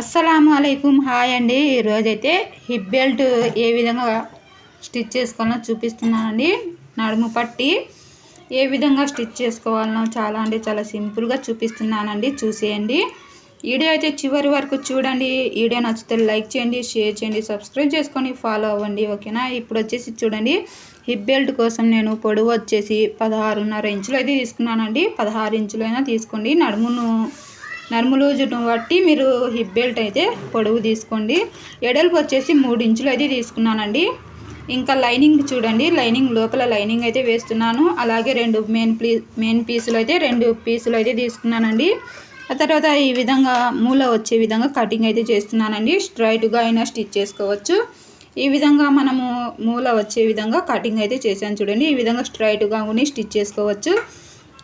అస్సలాము అలైకుం. హాయ్ అండి. ఈరోజైతే హిప్ బెల్ట్ ఏ విధంగా స్టిచ్ చేసుకోవాలో చూపిస్తున్నానండి. నడుము పట్టి ఏ విధంగా స్టిచ్ చేసుకోవాలనో చాలా సింపుల్గా చూపిస్తున్నానండి. చూసేయండి. వీడియో అయితే చివరి వరకు చూడండి. వీడియో నచ్చితే లైక్ చేయండి, షేర్ చేయండి, సబ్స్క్రైబ్ చేసుకొని ఫాలో అవ్వండి. ఓకేనా. ఇప్పుడు వచ్చేసి చూడండి, హిప్ బెల్ట్ కోసం నేను పొడవు వచ్చేసి 16.5 ఇంచులు అయితే తీసుకున్నానండి. 16 ఇంచులైనా తీసుకోండి. నడుము లూజును బట్టి మీరు హిప్ బెల్ట్ అయితే పొడవు తీసుకోండి. ఎడల్పు వచ్చేసి 3 ఇంచులు అయితే తీసుకున్నానండి. ఇంకా లైనింగ్ చూడండి, లైనింగ్ లోపల లైనింగ్ అయితే వేస్తున్నాను. అలాగే మెయిన్ పీసులు అయితే 2 పీసులు అయితే తీసుకున్నానండి. ఆ తర్వాత ఈ విధంగా మూల వచ్చే విధంగా కటింగ్ అయితే చేస్తున్నానండి. స్ట్రైట్గా అయినా స్టిచ్ చేసుకోవచ్చు. ఈ విధంగా మనము మూల వచ్చే విధంగా కటింగ్ అయితే చేశాను చూడండి. ఈ విధంగా స్ట్రైట్గా కూడా స్టిచ్ చేసుకోవచ్చు.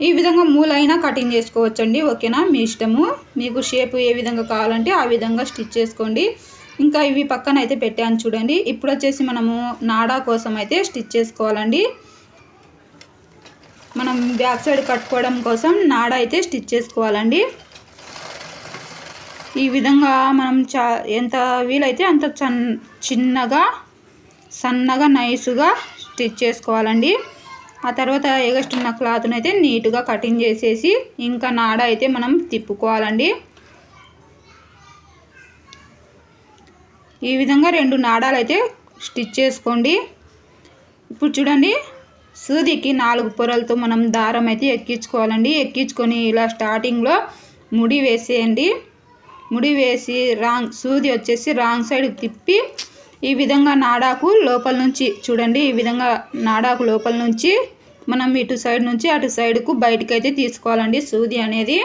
ఈ విధంగా మూల అయినా కటింగ్ చేసుకోవచ్చు అండి. ఓకేనా, మీ ఇష్టము. మీకు షేప్ ఏ విధంగా కావాలంటే ఆ విధంగా స్టిచ్ చేసుకోండి. ఇంకా ఇవి పక్కన అయితే పెట్టాను చూడండి. ఇప్పుడు వచ్చేసి మనము నాడా కోసం అయితే స్టిచ్ చేసుకోవాలండి. మనం బ్యాక్ సైడ్ కట్టుకోవడం కోసం నాడా అయితే స్టిచ్ చేసుకోవాలండి. ఈ విధంగా మనం ఎంత వీలైతే అంత చిన్నగా సన్నగా నైస్గా స్టిచ్ చేసుకోవాలండి. ఆ తర్వాత ఎగస్టున్న క్లాత్ని అయితే నీట్గా కటింగ్ చేసేసి ఇంకా నాడ అయితే మనం తిప్పుకోవాలండి. ఈ విధంగా 2 నాడాలు అయితే స్టిచ్ చేసుకోండి. ఇప్పుడు చూడండి, సూదికి 4 పొరలతో మనం దారం అయితే ఎక్కించుకోవాలండి. ఎక్కించుకొని ఇలా స్టార్టింగ్లో ముడి వేసేయండి. ముడి వేసి సూది వచ్చేసి రాంగ్ సైడ్ తిప్పి ఈ విధంగా నాడాకు లోపల నుంచి చూడండి, ఈ విధంగా నాడాకు లోపల నుంచి మనం ఇటు సైడ్ నుంచి అటు సైడ్కు బయటకు అయితే తీసుకోవాలండి సూది అనేది.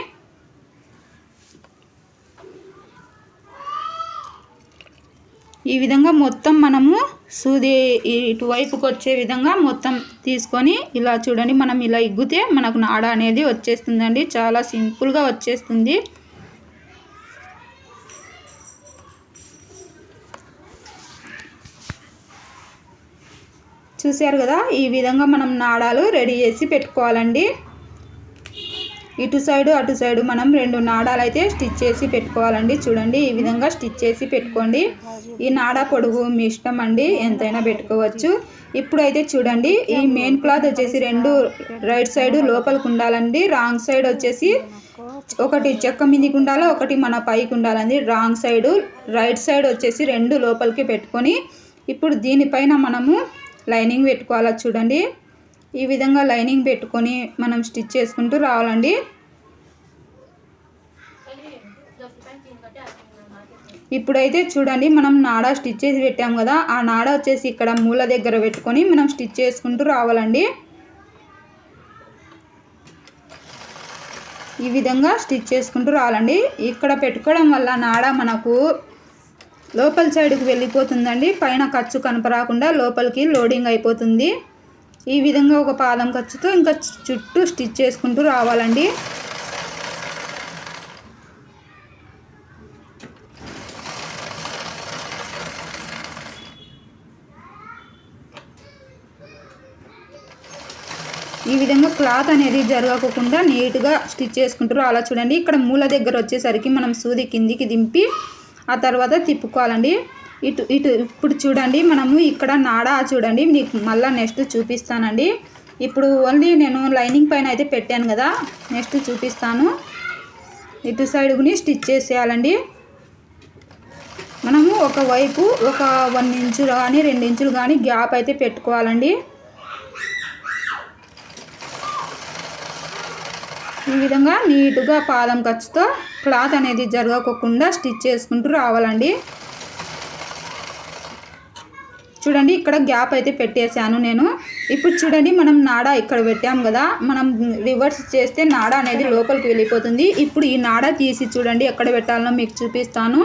ఈ విధంగా మొత్తం మనము సూది ఇటువైపుకి వచ్చే విధంగా మొత్తం తీసుకొని ఇలా చూడండి, మనం ఇలా ఇగ్గితే మనకు నాడ అనేది వచ్చేస్తుందండి. చాలా సింపుల్గా వచ్చేస్తుంది. చూశారు కదా, ఈ విధంగా మనం నాడాలు రెడీ చేసి పెట్టుకోవాలండి. ఇటు సైడు అటు సైడు మనం 2 నాడాలు అయితే స్టిచ్ చేసి పెట్టుకోవాలండి. చూడండి, ఈ విధంగా స్టిచ్ చేసి పెట్టుకోండి. ఈ నాడా పొడుగు మీ ఇష్టం అండి, ఎంతైనా పెట్టుకోవచ్చు. ఇప్పుడైతే చూడండి, ఈ మెయిన్ క్లాత్ వచ్చేసి 2 రైట్ సైడ్ లోపలికి ఉండాలండి. రాంగ్ సైడ్ వచ్చేసి ఒకటి చెక్క మీదకి ఉండాలి, ఒకటి మన పైకి ఉండాలండి. రాంగ్ సైడు రైట్ సైడ్ వచ్చేసి 2 లోపలికి పెట్టుకొని ఇప్పుడు దీనిపైన మనము లైనింగ్ పెట్టుకోవాలా. చూడండి, ఈ విధంగా లైనింగ్ పెట్టుకొని మనం స్టిచ్ చేసుకుంటూ రావాలండి. ఇప్పుడైతే చూడండి, మనం నాడా స్టిచ్ చేసి పెట్టాం కదా, ఆ నాడా వచ్చేసి ఇక్కడ మూల దగ్గర పెట్టుకొని మనం స్టిచ్ చేసుకుంటూ రావాలండి. ఈ విధంగా స్టిచ్ చేసుకుంటూ రావాలండి. ఇక్కడ పెట్టుకోవడం వల్ల నాడా మనకు లోపల సైడ్కి వెళ్ళిపోతుందండి. పైన ఖర్చు కనపరాకుండా లోపలికి లోడింగ్ అయిపోతుంది. ఈ విధంగా ఒక పాదం ఖర్చుతో ఇంకా చుట్టూ స్టిచ్ చేసుకుంటూ రావాలండి. ఈ విధంగా క్లాత్ అనేది జరగకుండా నీట్గా స్టిచ్ చేసుకుంటూ అలా చూడండి. ఇక్కడ మూల దగ్గర వచ్చేసరికి మనం సూది కిందికి దింపి ఆ తర్వాత తిప్పుకోవాలండి. ఇప్పుడు చూడండి, మనము ఇక్కడ నాడా చూడండి, మీకు మళ్ళీ నెక్స్ట్ చూపిస్తానండి. ఇప్పుడు ఓన్లీ నేను లైనింగ్ పైన అయితే పెట్టాను కదా, నెక్స్ట్ చూపిస్తాను. ఇటు సైడ్ని స్టిచ్ చేసేయాలండి. మనము ఒకవైపు ఒక 1 ఇంచు కానీ 2 ఇంచులు కానీ గ్యాప్ అయితే పెట్టుకోవాలండి. ఈ విధంగా నీట్గా పాదం ఖర్చుతో క్లాత్ అనేది జరగకుండా స్టిచ్ చేసుకుంటూ రావాలండి. చూడండి, ఇక్కడ గ్యాప్ అయితే పెట్టేశాను నేను. ఇప్పుడు చూడండి, మనం నాడా ఇక్కడ పెట్టాం కదా, మనం రివర్స్ చేస్తే నాడా అనేది లోపలికి వెళ్ళిపోతుంది. ఇప్పుడు ఈ నాడా తీసి చూడండి ఎక్కడ పెట్టాలనో మీకు చూపిస్తాను.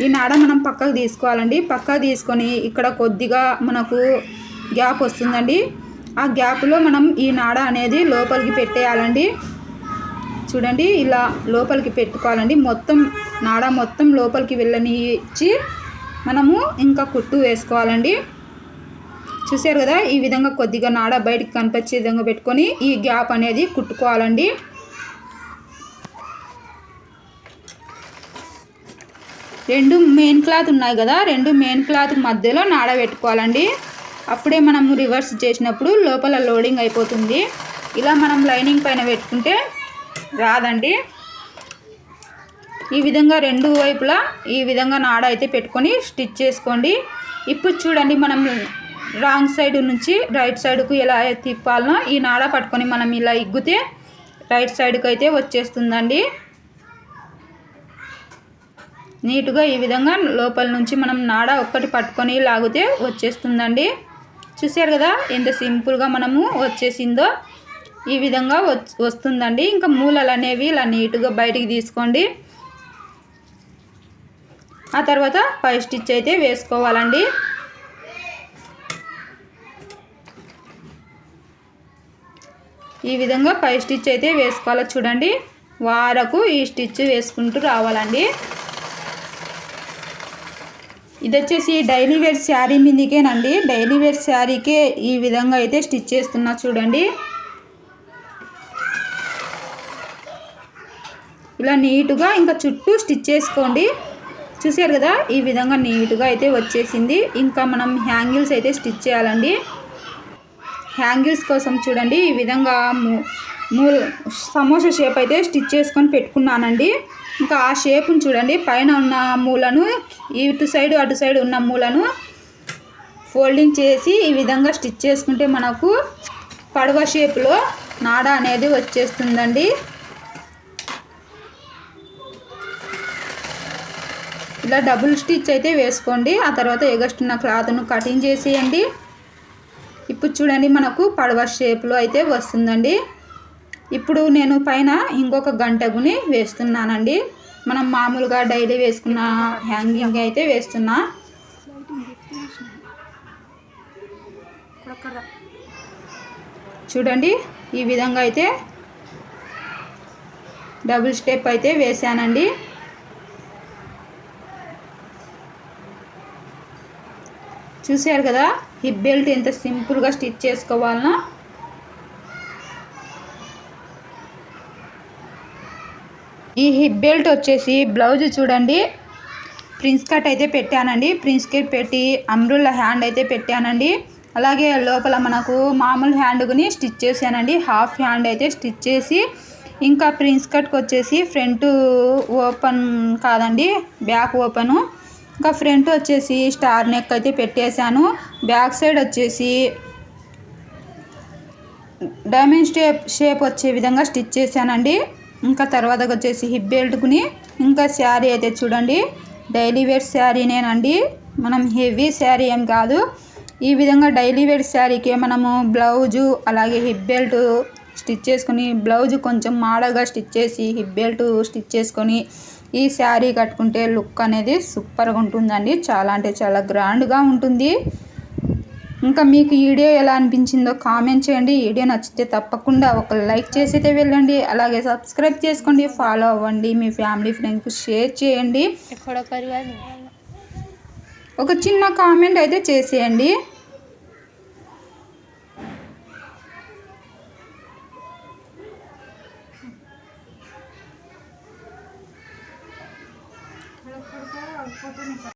ఈ నాడా మనం పక్కకు తీసుకోవాలండి. పక్కకు తీసుకొని ఇక్కడ కొద్దిగా మనకు గ్యాప్ వస్తుందండి. ఆ గ్యాప్లో మనం ఈ నాడా అనేది లోపలికి పెట్టేయాలండి. చూడండి, ఇలా లోపలికి పెట్టుకోవాలండి. మొత్తం నాడా మొత్తం లోపలికి వెళ్ళనిచ్చి మనము ఇంకా కుట్టు వేసుకోవాలండి. చూసారు కదా, ఈ విధంగా కొద్దిగా నాడా బయటికి కనిపించే విధంగా పెట్టుకొని ఈ గ్యాప్ అనేది కుట్టుకోవాలండి. రెండు మెయిన్ క్లాత్ ఉన్నాయి కదా, రెండు మెయిన్ క్లాత్ మధ్యలో నాడ పెట్టుకోవాలండి. అప్పుడే మనం రివర్స్ చేసినప్పుడు లోపల లోడింగ్ అయిపోతుంది. ఇలా మనం లైనింగ్ పైన పెట్టుకుంటే రాదండి. ఈ విధంగా రెండు వైపులా ఈ విధంగా నాడ అయితే పెట్టుకొని స్టిచ్ చేసుకోండి. ఇప్పుడు చూడండి, మనం రాంగ్ సైడ్ నుంచి రైట్ సైడ్కు ఎలా తిప్పాలనో ఈ నాడ పట్టుకొని మనం ఇలా ఇగ్గితే రైట్ సైడ్కి అయితే వచ్చేస్తుందండి. నీట్గా ఈ విధంగా లోపల నుంచి మనం నాడ ఒక్కటి పట్టుకొని లాగితే వచ్చేస్తుందండి. చూసారు కదా ఎంత సింపుల్గా మనము వచ్చేసిందో. ఈ విధంగా వస్తుందండి. ఇంకా మూలలు అనేవి ఇలా నీట్గా బయటికి తీసుకోండి. ఆ తర్వాత పై స్టిచ్ అయితే వేసుకోవాలండి. ఈ విధంగా పై స్టిచ్ అయితే వేసుకోవాలి. చూడండి, వారకు ఈ స్టిచ్ వేసుకుంటూ రావాలండి. ఇది వచ్చేసి డైలీ వేర్ శారీ మీదకేనండి. డైలీ వేర్ శారీకే ఈ విధంగా అయితే స్టిచ్ చేస్తున్నా చూడండి. ఇలా నీట్గా ఇంకా చుట్టూ స్టిచ్ చేసుకోండి. చూసారు కదా ఈ విధంగా నీట్గా అయితే వచ్చేసింది. ఇంకా మనం హ్యాంగిల్స్ అయితే స్టిచ్ చేయాలండి. హ్యాంగిల్స్ కోసం చూడండి ఈ విధంగా సమోసా షేప్ అయితే స్టిచ్ చేసుకొని పెట్టుకున్నానండి. ఇంకా ఆ షేప్ని చూడండి, పైన ఉన్న మూలను ఇటు సైడ్ అటు సైడ్ ఉన్న మూలను ఫోల్డింగ్ చేసి ఈ విధంగా స్టిచ్ చేసుకుంటే మనకు పడవ షేప్లో నాడ అనేది వచ్చేస్తుందండి. ఇలా డబుల్ స్టిచ్ అయితే వేసుకోండి. ఆ తర్వాత ఎగస్టున్న క్లాత్ను కటింగ్ చేసేయండి. ఇప్పుడు చూడండి మనకు పడవ షేప్లో అయితే వస్తుందండి. ఇప్పుడు నేను పైన ఇంకొక గంటగుని వేస్తున్నానండి. మనం మామూలుగా డైలీ వేసుకున్న హ్యాంగింగ్ అయితే వేస్తున్నా. చూడండి ఈ విధంగా అయితే డబుల్ స్టెప్ అయితే వేసానండి. చూసారు కదా హిప్ బెల్ట్ ఎంత సింపుల్గా స్టిచ్ చేసుకోవాలనో. ఈ హిప్ బెల్ట్ వచ్చేసి బ్లౌజ్ చూడండి ప్రిన్స్ కట్ అయితే పెట్టానండి. ప్రిన్స్ కట్ పెట్టి అంబ్రెల్లా హ్యాండ్ అయితే పెట్టానండి. అలాగే లోపల మనకు మామూలు హ్యాండ్ని స్టిచ్ చేశానండి. హాఫ్ హ్యాండ్ అయితే స్టిచ్ చేసి, ఇంకా ప్రిన్స్ కట్కి వచ్చేసి ఫ్రంట్ ఓపెన్ కాదండి, బ్యాక్ ఓపెను. ఇంకా ఫ్రంట్ వచ్చేసి స్టార్ నెక్ అయితే పెట్టేశాను. బ్యాక్ సైడ్ వచ్చేసి డైమండ్ షేప్ వచ్చే విధంగా స్టిచ్ చేశానండి. ఇంకా తర్వాత వచ్చేసి హిప్ బెల్ట్కుని ఇంకా శారీ అయితే చూడండి డైలీ వేర్ శారీనేనండి, మనం హెవీ శారీ ఏం కాదు. ఈ విధంగా డైలీ వేర్ శారీకి మనము బ్లౌజు అలాగే హిప్ బెల్ట్ స్టిచ్ చేసుకొని, బ్లౌజు కొంచెం మోడల్గా స్టిచ్ చేసి హిప్ బెల్ట్ స్టిచ్ చేసుకొని ఈ శారీ కట్టుకుంటే లుక్ అనేది సూపర్గా ఉంటుందండి. చాలా అంటే చాలా గ్రాండ్గా ఉంటుంది. ఇంకా మీకు ఈ వీడియో ఎలా అనిపించిందో కామెంట్ చేయండి. ఈ వీడియో నచ్చితే తప్పకుండా ఒక లైక్ చేసి అయితే వెళ్ళండి. అలాగే సబ్స్క్రైబ్ చేసుకోండి, ఫాలో అవ్వండి, మీ ఫ్యామిలీ ఫ్రెండ్స్కి షేర్ చేయండి. ఒక చిన్న కామెంట్ అయితే చేసేయండి.